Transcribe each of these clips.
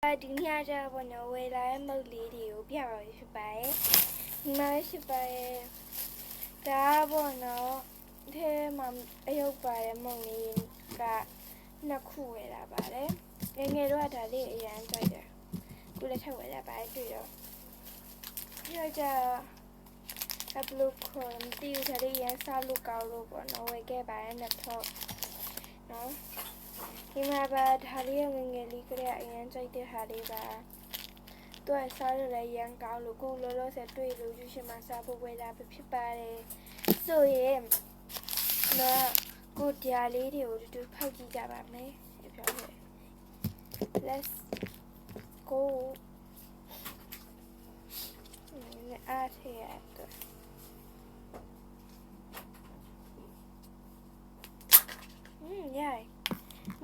ဒီနေ့ကျတော့နော်ဝယ်လာတဲ့မုတ်လေးတွေကိုပြပါဖြစ်ပါတယ်ဒီမှာဖြစ်ပါတယ်ဒါပေါ့နော်အဲမှာအယုတ်ပါတဲ့မုတ်လေးကနှစ်ခုဝယ်လာပါတယ်ငယ်တော့ဒါလေးအရန်ကြိုက်တယ်ခုလည်းထပ်ဝယ်လာပါတယ်တွေ့တော့ပြောကြအပလုခေါ်တီးဒါလေးရန်စားလို့ကောင်းလို့ပေါ့နော်ဝယ်ခဲ့ပါတယ်နှစ်ထော့နော်ဒီမှာပါဒါလေးငယ်လေးကလေးအရင်ကြိုက်တဲ့ဟာလေးပါသူကစားလို့လည်းရန်ကောင်းလို့ကိုလောလောဆယ်တွေ့လို့ယူရှင်မှာစားဖို့ဝယ်လာဖြစ်ပါတယ်ဆိုရင်နော်ကိုတရားလေးတွေကိုတူဖောက်ကြည့်ကြပါမယ်ပြောတယ် let's go အားထည့်ရတော့ရိုက်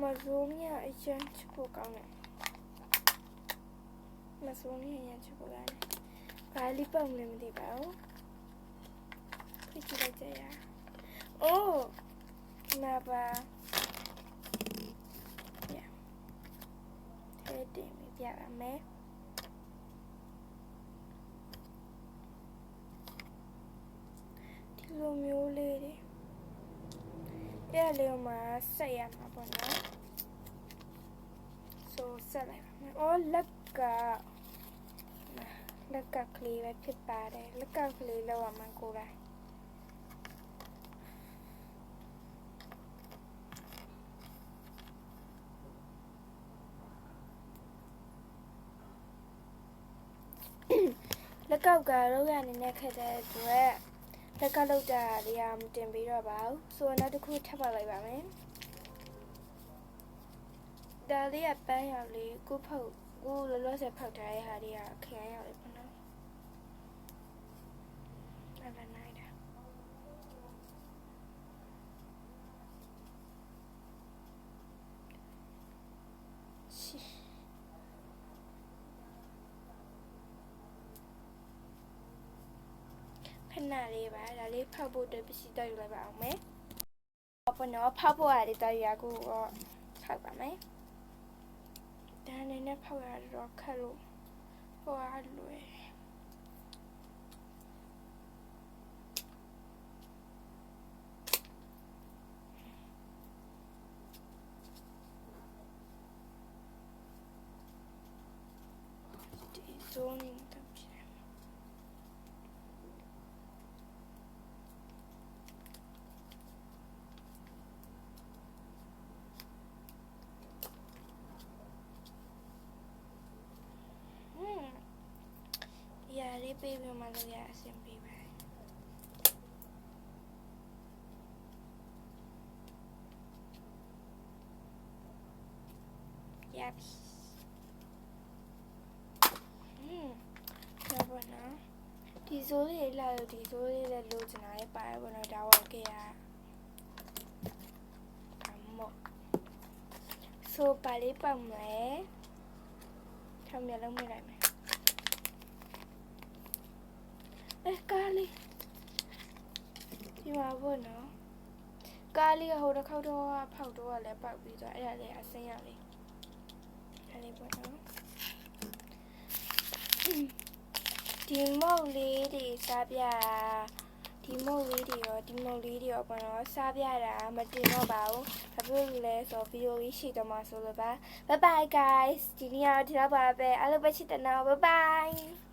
မရိုးမြအကျန်းချဖို့ကောင်းတယ်မဆိုးမြရချဖို့ကောင်းတယ်ဘာလီပုံလည်းမသိပါဘူးဖိကြည့်လိုက်ကြရအိုးနာပါထဲတင်ပြပါမယ်ဒီလိုမျိုးလေးတွေအဲ့လေးမှာဆက်ရမှာပေါ့နော်ဆိုဆက်လိုက်ပါမယ်အော်လက်ကကလေးပဲဖြစ်ပါတယ်လက်ကကလေးလောက်အောင်မှကိုယ်လိုက်လက်ကောက်ကတော့ရနေနဲ့ခက်တဲ့အတွက်လက်ကလောက်တာလေးမတင်ပြီးတော့ပါဘူးဆိုတော့နောက်တစ်ခုထပ်ပါလိုက်ပါမယ်ဒါလေးကပန်းရောက်လေးကိုလောလောဆယ်ဖောက်ထားတဲ့ဟာလေးကခရမ်းရောက်လေးပေါ့နော်အဲ့ဒါနိုင်တာခဏလေးပါဒါလေးဖောက်ဖို့အတွက်ပစ္စည်းတောက်ယူလိုက်ပါအောင်မယ်ပေါ့နော်ဖောက်ဖို့ရတယ်တောက်ရကူတော့ဖောက်ပါမယ်ဒါနဲ့ဖောက်ရတော့ခက်လို့ဟိုအားလွယ်ဒီဇုံးတက်ပြရလေးပေးပြီးမှလည်းရအဆင်ပြေပါတယ်ရပ်တော့ဘောနော်ဒီဆိုးလေးလာလို့ဒီဆိုးလေးလည်းလိုချင်တာရဲ့ပါရဘောနော်ဒါဝယ်ခဲ့ရအမောဆိုပါလေးပေါက်မယ်ထောင်မျက်လုံးမိလိုက်မယ်ကားလေးဒီမှာဘောနော်ကားလေးကဟိုတစ်ခေါက်တော့ဖောက်တော့လည်းပောက်ပြီးသွားအဲ့ဒါလည်းအစင်းရလေးအဲ့လေးဘောနော်ဒီမုတ်လေးတွေစားပြဒီမုတ်လေးတွေရောဘောနော်စားပြတာမတင်တော့ပါဘူးဘာဖြစ်လို့လဲဆိုဗီဒီယိုကြီးရှိတော့မှဆိုလို့ပါ bye bye guys ဒီနေ့တော့ဒီတော့ပါပဲအားလုံးပဲချစ်တယ်နော် bye bye